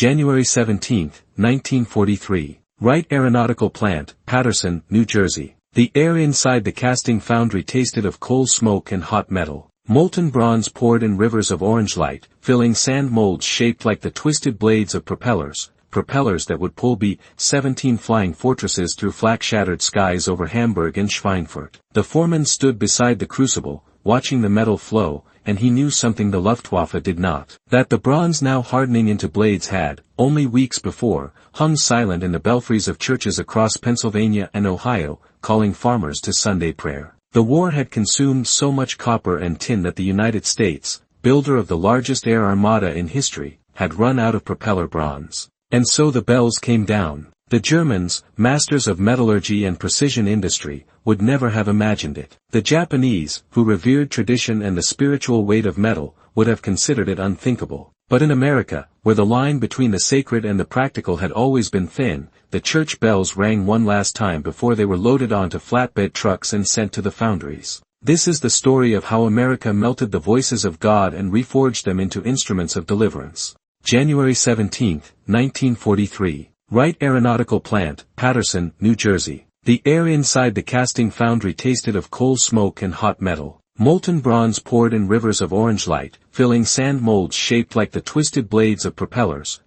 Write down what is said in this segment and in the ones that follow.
January 17, 1943. Wright Aeronautical Plant, Paterson, New Jersey. The air inside the casting foundry tasted of coal smoke and hot metal. Molten bronze poured in rivers of orange light, filling sand molds shaped like the twisted blades of propellers that would pull B-17 flying fortresses through flak-shattered skies over Hamburg and Schweinfurt. The foreman stood beside the crucible, watching the metal flow, and he knew something the Luftwaffe did not. That the bronze now hardening into blades had, only weeks before, hung silent in the belfries of churches across Pennsylvania and Ohio, calling farmers to Sunday prayer. The war had consumed so much copper and tin that the United States, builder of the largest air armada in history, had run out of propeller bronze. And so the bells came down. The Germans, masters of metallurgy and precision industry, would never have imagined it. The Japanese, who revered tradition and the spiritual weight of metal, would have considered it unthinkable. But in America, where the line between the sacred and the practical had always been thin, the church bells rang one last time before they were loaded onto flatbed trucks and sent to the foundries. This is the story of how America melted the voices of God and reforged them into instruments of deliverance. January 17, 1943. Wright Aeronautical Plant, Paterson, New Jersey. The air inside the casting foundry tasted of coal smoke and hot metal. Molten bronze poured in rivers of orange light, filling sand molds shaped like the twisted blades of propellers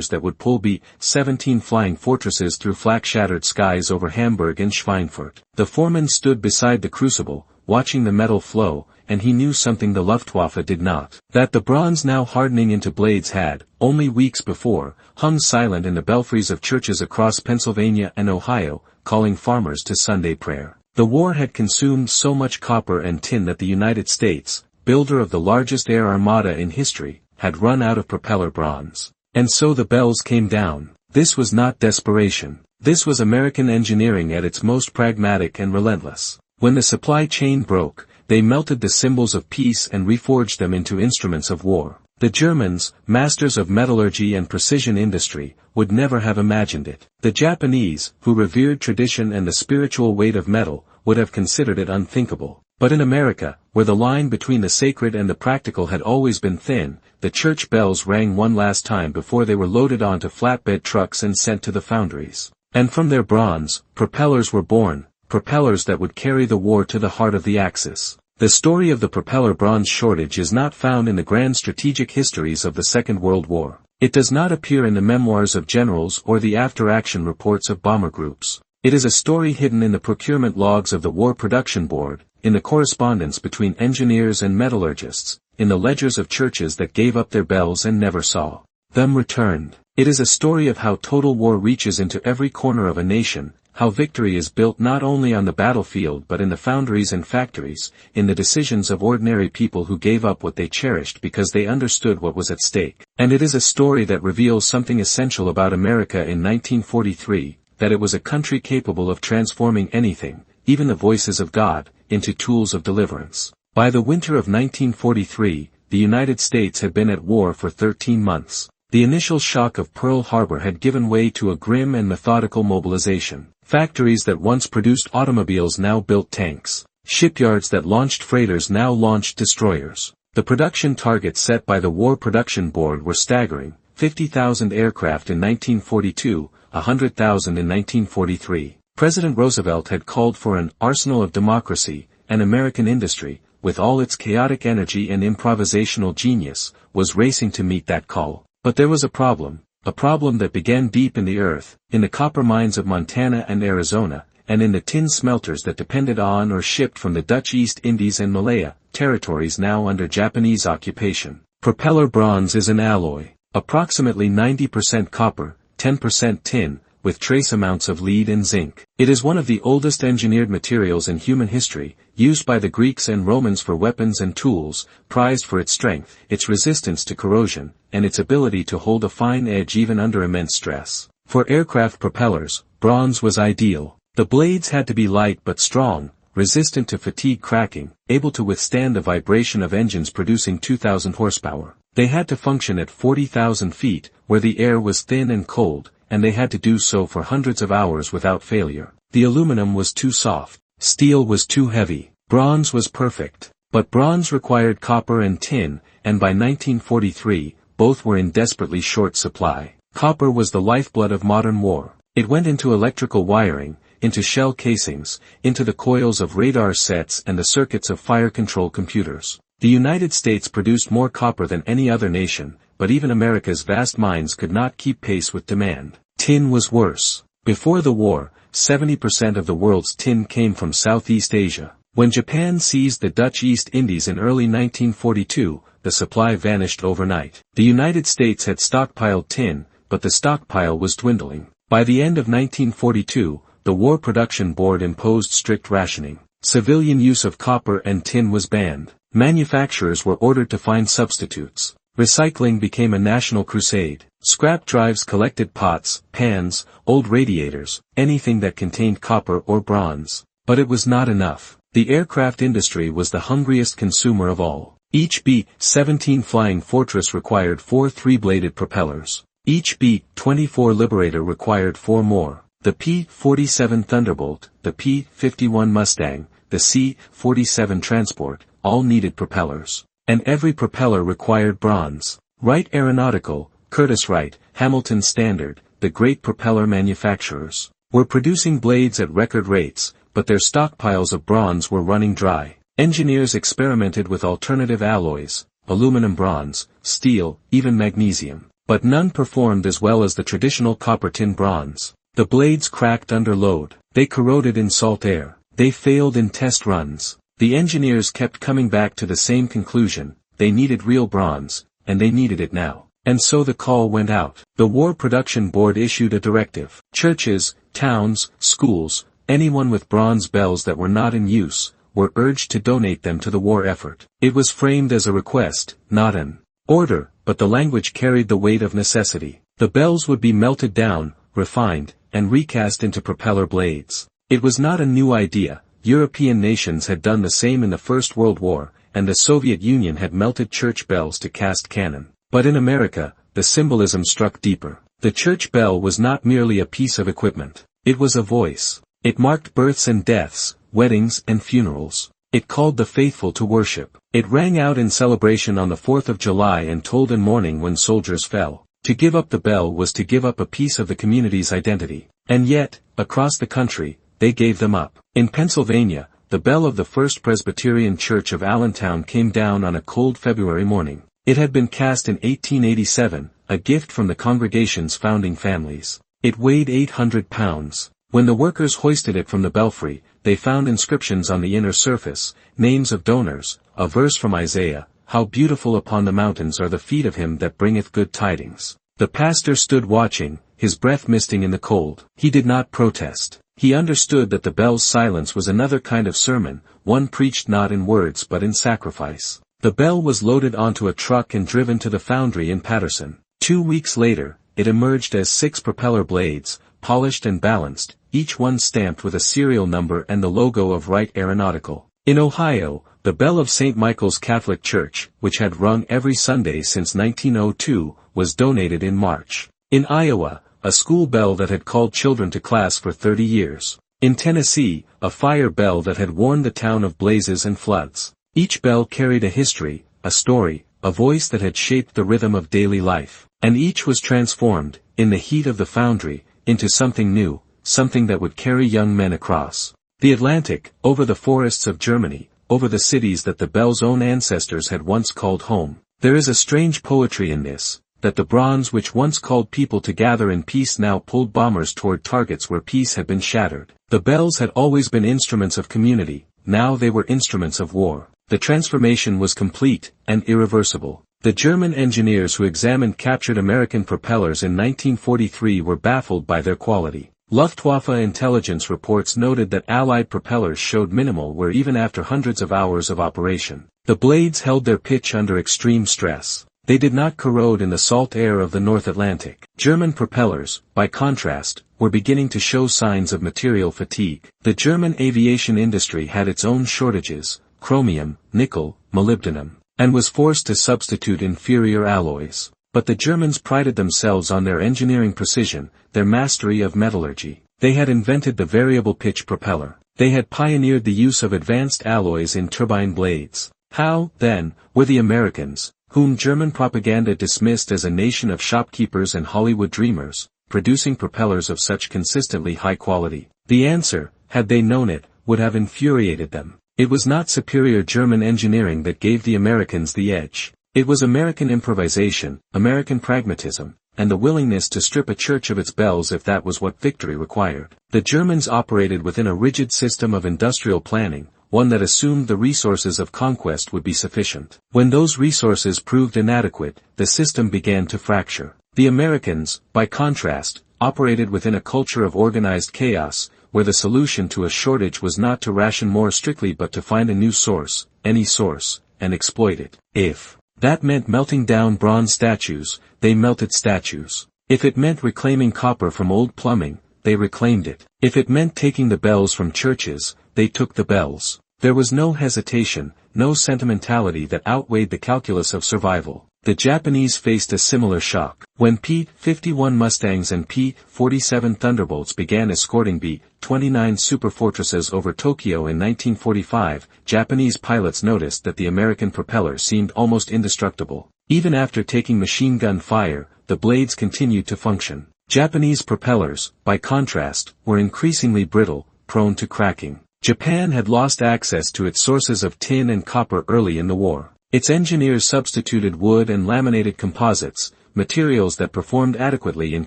that would pull B-17 flying fortresses through flak-shattered skies over Hamburg and Schweinfurt. The foreman stood beside the crucible, watching the metal flow, and he knew something the Luftwaffe did not. That the bronze now hardening into blades had, only weeks before, hung silent in the belfries of churches across Pennsylvania and Ohio, calling farmers to Sunday prayer. The war had consumed so much copper and tin that the United States, builder of the largest air armada in history, had run out of propeller bronze. And so the bells came down. This was not desperation. This was American engineering at its most pragmatic and relentless. When the supply chain broke, they melted the symbols of peace and reforged them into instruments of war. The Germans, masters of metallurgy and precision industry, would never have imagined it. The Japanese, who revered tradition and the spiritual weight of metal, would have considered it unthinkable. But in America, where the line between the sacred and the practical had always been thin, the church bells rang one last time before they were loaded onto flatbed trucks and sent to the foundries. And from their bronze, propellers were born, propellers that would carry the war to the heart of the Axis. The story of the propeller bronze shortage is not found in the grand strategic histories of the Second World War. It does not appear in the memoirs of generals or the after-action reports of bomber groups. It is a story hidden in the procurement logs of the War Production Board, in the correspondence between engineers and metallurgists, in the ledgers of churches that gave up their bells and never saw them returned. It is a story of how total war reaches into every corner of a nation, how victory is built not only on the battlefield but in the foundries and factories, in the decisions of ordinary people who gave up what they cherished because they understood what was at stake. And it is a story that reveals something essential about America in 1943, that it was a country capable of transforming anything, even the voices of God, into tools of deliverance. By the winter of 1943, the United States had been at war for 13 months. The initial shock of Pearl Harbor had given way to a grim and methodical mobilization. Factories that once produced automobiles now built tanks. Shipyards that launched freighters now launched destroyers. The production targets set by the War Production Board were staggering: 50,000 aircraft in 1942, 100,000 in 1943. President Roosevelt had called for an arsenal of democracy, and American industry, with all its chaotic energy and improvisational genius, was racing to meet that call. But there was a problem that began deep in the earth, in the copper mines of Montana and Arizona, and in the tin smelters that depended on or shipped from the Dutch East Indies and Malaya, territories now under Japanese occupation. Propeller bronze is an alloy, approximately 90% copper, 10% tin, with trace amounts of lead and zinc. It is one of the oldest engineered materials in human history, used by the Greeks and Romans for weapons and tools, prized for its strength, its resistance to corrosion, and its ability to hold a fine edge even under immense stress. For aircraft propellers, bronze was ideal. The blades had to be light but strong, resistant to fatigue cracking, able to withstand the vibration of engines producing 2,000 horsepower. They had to function at 40,000 feet, where the air was thin and cold, and they had to do so for hundreds of hours without failure. The aluminum was too soft. Steel was too heavy. Bronze was perfect. But bronze required copper and tin, and by 1943, both were in desperately short supply. Copper was the lifeblood of modern war. It went into electrical wiring, into shell casings, into the coils of radar sets and the circuits of fire control computers. The United States produced more copper than any other nation, but even America's vast mines could not keep pace with demand. Tin was worse. Before the war, 70% of the world's tin came from Southeast Asia. When Japan seized the Dutch East Indies in early 1942, the supply vanished overnight. The United States had stockpiled tin, but the stockpile was dwindling. By the end of 1942, the War Production Board imposed strict rationing. Civilian use of copper and tin was banned. Manufacturers were ordered to find substitutes. Recycling became a national crusade. Scrap drives collected pots, pans, old radiators, anything that contained copper or bronze. But it was not enough. The aircraft industry was the hungriest consumer of all. Each B-17 Flying Fortress required 4 three-bladed propellers. Each B-24 Liberator required 4 more. The P-47 Thunderbolt, the P-51 Mustang, the C-47 Transport, all needed propellers. And every propeller required bronze. Wright Aeronautical, Curtiss-Wright, Hamilton Standard, the great propeller manufacturers, were producing blades at record rates, but their stockpiles of bronze were running dry. Engineers experimented with alternative alloys, aluminum bronze, steel, even magnesium, but none performed as well as the traditional copper-tin bronze. The blades cracked under load. They corroded in salt air. They failed in test runs. The engineers kept coming back to the same conclusion: they needed real bronze, and they needed it now. And so the call went out. The War Production Board issued a directive. Churches, towns, schools, anyone with bronze bells that were not in use, were urged to donate them to the war effort. It was framed as a request, not an order, but the language carried the weight of necessity. The bells would be melted down, refined, and recast into propeller blades. It was not a new idea. European nations had done the same in the First World War, and the Soviet Union had melted church bells to cast cannon. But in America, the symbolism struck deeper. The church bell was not merely a piece of equipment. It was a voice. It marked births and deaths, weddings and funerals. It called the faithful to worship. It rang out in celebration on the 4th of July and tolled in mourning when soldiers fell. To give up the bell was to give up a piece of the community's identity. And yet, across the country, they gave them up. In Pennsylvania, the bell of the First Presbyterian Church of Allentown came down on a cold February morning. It had been cast in 1887, a gift from the congregation's founding families. It weighed 800 pounds. When the workers hoisted it from the belfry, they found inscriptions on the inner surface, names of donors, a verse from Isaiah, "How beautiful upon the mountains are the feet of him that bringeth good tidings." The pastor stood watching, his breath misting in the cold. He did not protest. He understood that the bell's silence was another kind of sermon, one preached not in words but in sacrifice. The bell was loaded onto a truck and driven to the foundry in Paterson. 2 weeks later, it emerged as 6 propeller blades, polished and balanced, each one stamped with a serial number and the logo of Wright Aeronautical. In Ohio, the bell of St. Michael's Catholic Church, which had rung every Sunday since 1902, was donated in March. In Iowa, a school bell that had called children to class for 30 years. In Tennessee, a fire bell that had warned the town of blazes and floods. Each bell carried a history, a story, a voice that had shaped the rhythm of daily life. And each was transformed, in the heat of the foundry, into something new, something that would carry young men across the Atlantic, over the forests of Germany, over the cities that the bell's own ancestors had once called home. There is a strange poetry in this, that the bronze which once called people to gather in peace now pulled bombers toward targets where peace had been shattered. The bells had always been instruments of community, now they were instruments of war. The transformation was complete, and irreversible. The German engineers who examined captured American propellers in 1943 were baffled by their quality. Luftwaffe intelligence reports noted that Allied propellers showed minimal wear even after hundreds of hours of operation. The blades held their pitch under extreme stress. They did not corrode in the salt air of the North Atlantic. German propellers, by contrast, were beginning to show signs of material fatigue. The German aviation industry had its own shortages, chromium, nickel, molybdenum, and was forced to substitute inferior alloys. But the Germans prided themselves on their engineering precision, their mastery of metallurgy. They had invented the variable pitch propeller. They had pioneered the use of advanced alloys in turbine blades. How, then, were the Americans, whom German propaganda dismissed as a nation of shopkeepers and Hollywood dreamers, producing propellers of such consistently high quality. The answer, had they known it, would have infuriated them. It was not superior German engineering that gave the Americans the edge. It was American improvisation, American pragmatism, and the willingness to strip a church of its bells if that was what victory required. The Germans operated within a rigid system of industrial planning, one that assumed the resources of conquest would be sufficient. When those resources proved inadequate, the system began to fracture. The Americans, by contrast, operated within a culture of organized chaos, where the solution to a shortage was not to ration more strictly but to find a new source, any source, and exploit it. If that meant melting down bronze statues, they melted statues. If it meant reclaiming copper from old plumbing, they reclaimed it. If it meant taking the bells from churches, they took the bells. There was no hesitation, no sentimentality that outweighed the calculus of survival. The Japanese faced a similar shock. When P-51 Mustangs and P-47 Thunderbolts began escorting B-29 superfortresses over Tokyo in 1945, Japanese pilots noticed that the American propeller seemed almost indestructible. Even after taking machine gun fire, the blades continued to function. Japanese propellers, by contrast, were increasingly brittle, prone to cracking. Japan had lost access to its sources of tin and copper early in the war. Its engineers substituted wood and laminated composites, materials that performed adequately in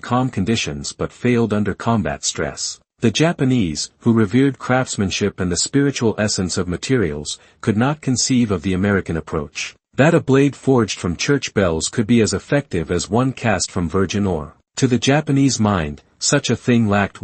calm conditions but failed under combat stress. The Japanese, who revered craftsmanship and the spiritual essence of materials, could not conceive of the American approach. That a blade forged from church bells could be as effective as one cast from virgin ore. To the Japanese mind, such a thing lacked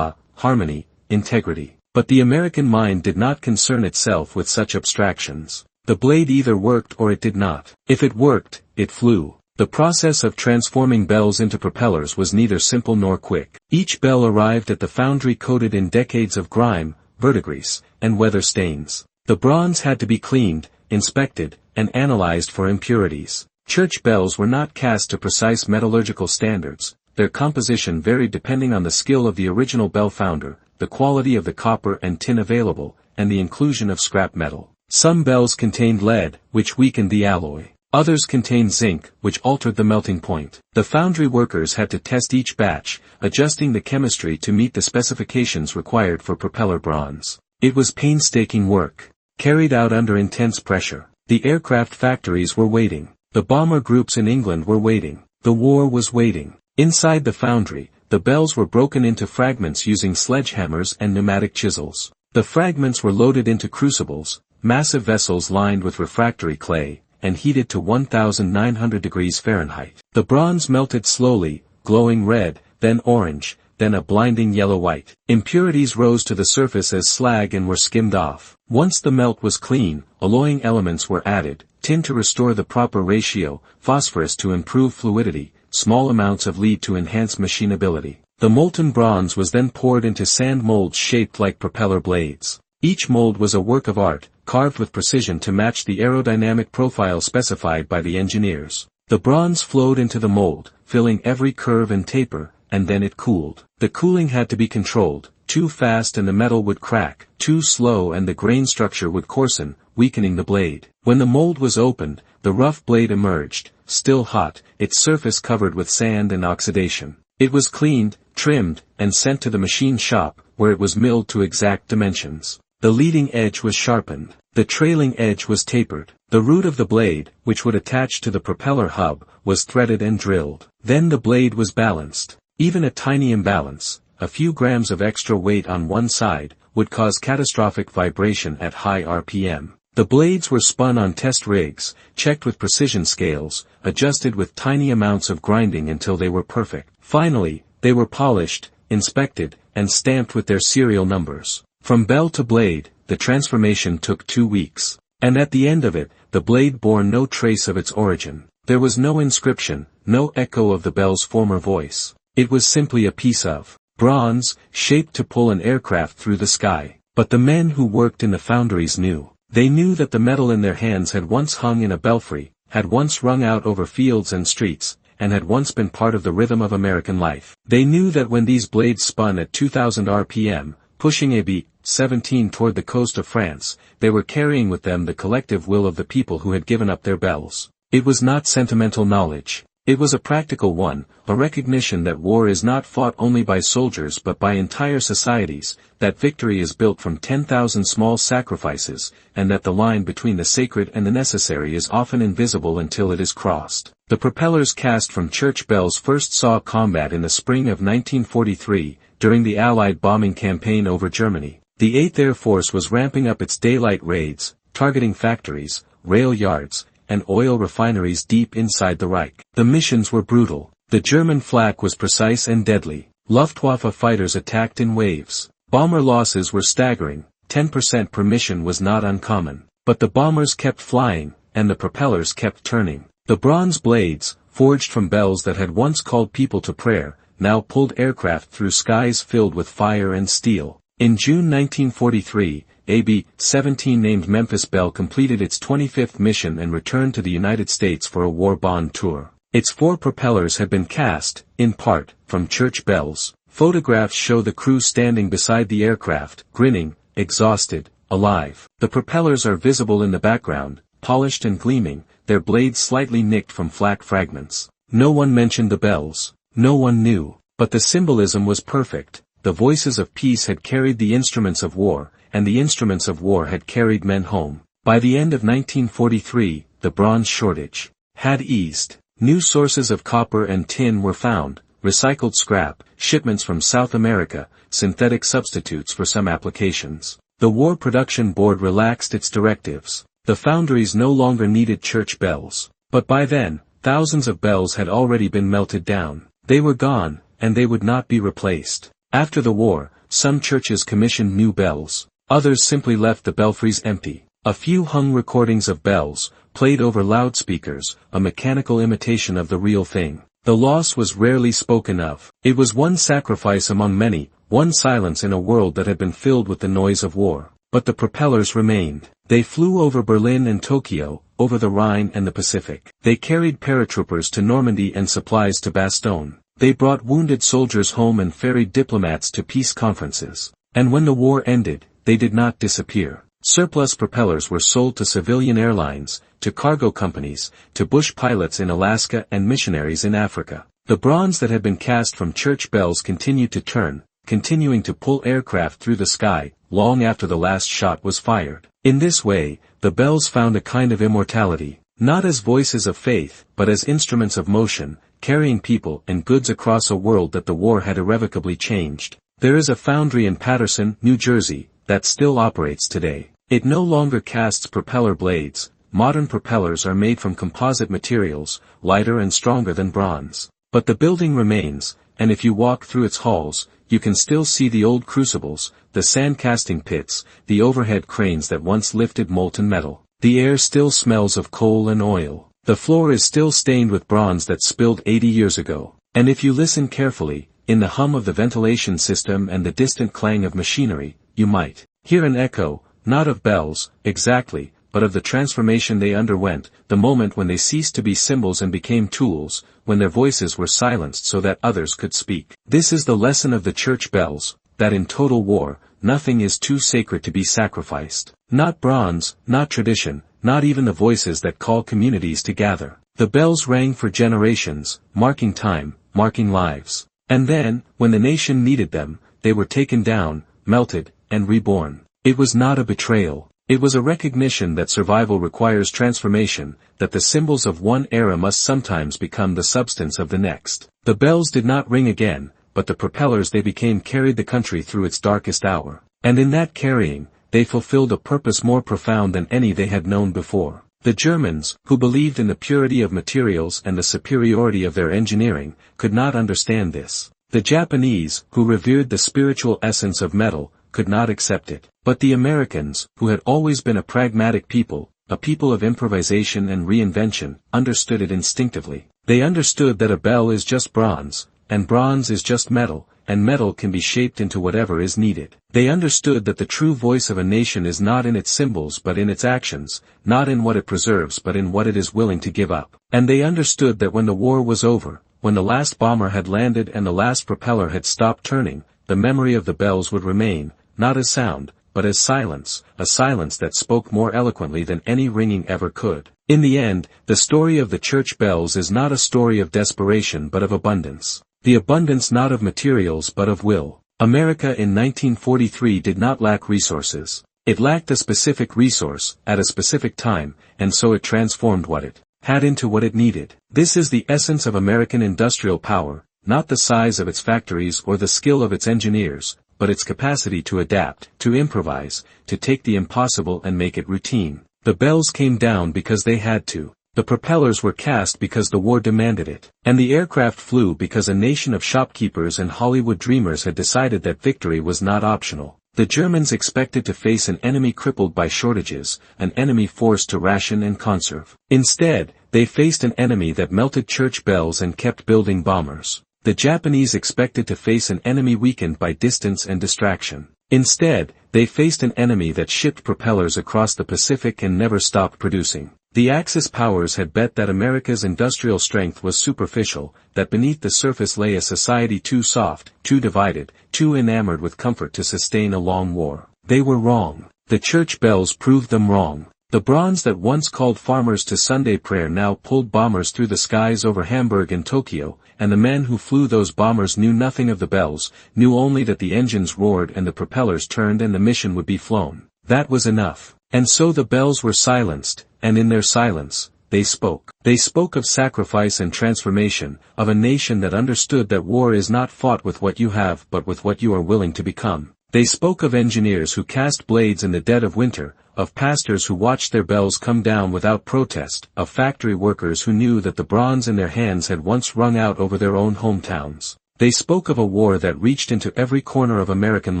harmony, integrity. But the American mind did not concern itself with such abstractions. The blade either worked or it did not. If it worked, it flew. The process of transforming bells into propellers was neither simple nor quick. Each bell arrived at the foundry coated in decades of grime, verdigris, and weather stains. The bronze had to be cleaned, inspected, and analyzed for impurities. Church bells were not cast to precise metallurgical standards. Their composition varied depending on the skill of the original bell founder, the quality of the copper and tin available, and the inclusion of scrap metal. Some bells contained lead, which weakened the alloy. Others contained zinc, which altered the melting point. The foundry workers had to test each batch, adjusting the chemistry to meet the specifications required for propeller bronze. It was painstaking work, carried out under intense pressure. The aircraft factories were waiting. The bomber groups in England were waiting. The war was waiting. Inside the foundry, the bells were broken into fragments using sledgehammers and pneumatic chisels. The fragments were loaded into crucibles, massive vessels lined with refractory clay, and heated to 1,900 degrees Fahrenheit. The bronze melted slowly, glowing red, then orange, then a blinding yellow-white. Impurities rose to the surface as slag and were skimmed off. Once the melt was clean, alloying elements were added, tin to restore the proper ratio, phosphorus to improve fluidity, small amounts of lead to enhance machinability. The molten bronze was then poured into sand molds shaped like propeller blades. Each mold was a work of art, carved with precision to match the aerodynamic profile specified by the engineers. The bronze flowed into the mold, filling every curve and taper, and then it cooled. The cooling had to be controlled. Too fast and the metal would crack, too slow and the grain structure would coarsen, weakening the blade. When the mold was opened, the rough blade emerged, still hot, its surface covered with sand and oxidation. It was cleaned, trimmed, and sent to the machine shop, where it was milled to exact dimensions. The leading edge was sharpened. The trailing edge was tapered. The root of the blade, which would attach to the propeller hub, was threaded and drilled. Then the blade was balanced. Even a tiny imbalance, a few grams of extra weight on one side, would cause catastrophic vibration at high RPM. The blades were spun on test rigs, checked with precision scales, adjusted with tiny amounts of grinding until they were perfect. Finally, they were polished, inspected, and stamped with their serial numbers. From bell to blade, the transformation took 2 weeks. And at the end of it, the blade bore no trace of its origin. There was no inscription, no echo of the bell's former voice. It was simply a piece of bronze, shaped to pull an aircraft through the sky. But the men who worked in the foundries knew. They knew that the metal in their hands had once hung in a belfry, had once rung out over fields and streets, and had once been part of the rhythm of American life. They knew that when these blades spun at 2,000 RPM, pushing a B-17 toward the coast of France, they were carrying with them the collective will of the people who had given up their bells. It was not sentimental knowledge. It was a practical one, a recognition that war is not fought only by soldiers but by entire societies, that victory is built from 10,000 small sacrifices, and that the line between the sacred and the necessary is often invisible until it is crossed. The propellers cast from church bells first saw combat in the spring of 1943, during the Allied bombing campaign over Germany. The 8th Air Force was ramping up its daylight raids, targeting factories, rail yards, and oil refineries deep inside the Reich. The missions were brutal. The German flak was precise and deadly. Luftwaffe fighters attacked in waves. Bomber losses were staggering. 10% per mission was not uncommon. But the bombers kept flying, and the propellers kept turning. The bronze blades, forged from bells that had once called people to prayer, now pulled aircraft through skies filled with fire and steel. In June 1943, AB-17 named Memphis Belle completed its 25th mission and returned to the United States for a war bond tour. Its 4 propellers had been cast, in part, from church bells. Photographs show the crew standing beside the aircraft, grinning, exhausted, alive. The propellers are visible in the background, polished and gleaming, their blades slightly nicked from flak fragments. No one mentioned the bells. No one knew. But the symbolism was perfect. The voices of peace had carried the instruments of war, and the instruments of war had carried men home. By the end of 1943, the bronze shortage had eased. New sources of copper and tin were found, recycled scrap, shipments from South America, synthetic substitutes for some applications. The War Production Board relaxed its directives. The foundries no longer needed church bells. But by then, thousands of bells had already been melted down. They were gone, and they would not be replaced. After the war, some churches commissioned new bells. Others simply left the belfries empty. A few hung recordings of bells, played over loudspeakers, a mechanical imitation of the real thing. The loss was rarely spoken of. It was one sacrifice among many, one silence in a world that had been filled with the noise of war. But the propellers remained. They flew over Berlin and Tokyo, over the Rhine and the Pacific. They carried paratroopers to Normandy and supplies to Bastogne. They brought wounded soldiers home and ferried diplomats to peace conferences. And when the war ended, they did not disappear. Surplus propellers were sold to civilian airlines, to cargo companies, to bush pilots in Alaska and missionaries in Africa. The bronze that had been cast from church bells continued to turn, continuing to pull aircraft through the sky, long after the last shot was fired. In this way, the bells found a kind of immortality, not as voices of faith, but as instruments of motion, carrying people and goods across a world that the war had irrevocably changed. There is a foundry in Paterson, New Jersey, that still operates today. It no longer casts propeller blades. Modern propellers are made from composite materials, lighter and stronger than bronze. But the building remains, and if you walk through its halls, you can still see the old crucibles, the sand casting pits, the overhead cranes that once lifted molten metal. The air still smells of coal and oil. The floor is still stained with bronze that spilled 80 years ago. And if you listen carefully, in the hum of the ventilation system and the distant clang of machinery, you might hear an echo, not of bells, exactly, but of the transformation they underwent, the moment when they ceased to be symbols and became tools, when their voices were silenced so that others could speak. This is the lesson of the church bells, that in total war, nothing is too sacred to be sacrificed. Not bronze, not tradition, not even the voices that call communities to gather. The bells rang for generations, marking time, marking lives. And then, when the nation needed them, they were taken down, melted, and reborn. It was not a betrayal. It was a recognition that survival requires transformation, that the symbols of one era must sometimes become the substance of the next. The bells did not ring again, but the propellers they became carried the country through its darkest hour. And in that carrying, they fulfilled a purpose more profound than any they had known before. The Germans, who believed in the purity of materials and the superiority of their engineering, could not understand this. The Japanese, who revered the spiritual essence of metal, could not accept it. But the Americans, who had always been a pragmatic people, a people of improvisation and reinvention, understood it instinctively. They understood that a bell is just bronze, and bronze is just metal, and metal can be shaped into whatever is needed. They understood that the true voice of a nation is not in its symbols but in its actions, not in what it preserves but in what it is willing to give up. And they understood that when the war was over, when the last bomber had landed and the last propeller had stopped turning, the memory of the bells would remain, not as sound, but as silence, a silence that spoke more eloquently than any ringing ever could. In the end, the story of the church bells is not a story of desperation but of abundance. The abundance not of materials but of will. America in 1943 did not lack resources. It lacked a specific resource, at a specific time, and so it transformed what it had into what it needed. This is the essence of American industrial power, not the size of its factories or the skill of its engineers, but its capacity to adapt, to improvise, to take the impossible and make it routine. The bells came down because they had to. The propellers were cast because the war demanded it. And the aircraft flew because a nation of shopkeepers and Hollywood dreamers had decided that victory was not optional. The Germans expected to face an enemy crippled by shortages, an enemy forced to ration and conserve. Instead, they faced an enemy that melted church bells and kept building bombers. The Japanese expected to face an enemy weakened by distance and distraction. Instead, they faced an enemy that shipped propellers across the Pacific and never stopped producing. The Axis powers had bet that America's industrial strength was superficial, that beneath the surface lay a society too soft, too divided, too enamored with comfort to sustain a long war. They were wrong. The church bells proved them wrong. The bronze that once called farmers to Sunday prayer now pulled bombers through the skies over Hamburg and Tokyo, and the men who flew those bombers knew nothing of the bells, knew only that the engines roared and the propellers turned and the mission would be flown. That was enough. And so the bells were silenced, and in their silence, they spoke. They spoke of sacrifice and transformation, of a nation that understood that war is not fought with what you have but with what you are willing to become. They spoke of engineers who cast blades in the dead of winter, of pastors who watched their bells come down without protest, of factory workers who knew that the bronze in their hands had once rung out over their own hometowns. They spoke of a war that reached into every corner of American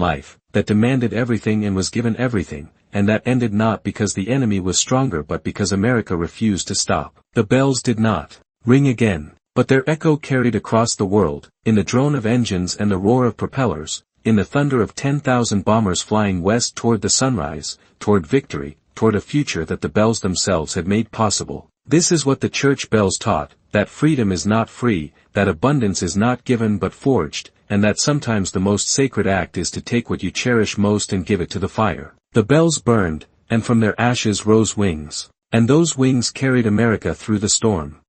life, that demanded everything and was given everything, and that ended not because the enemy was stronger but because America refused to stop. The bells did not ring again, but their echo carried across the world, in the drone of engines and the roar of propellers, in the thunder of 10,000 bombers flying west toward the sunrise, toward victory, toward a future that the bells themselves had made possible. This is what the church bells taught, that freedom is not free, that abundance is not given but forged, and that sometimes the most sacred act is to take what you cherish most and give it to the fire. The bells burned, and from their ashes rose wings. And those wings carried America through the storm.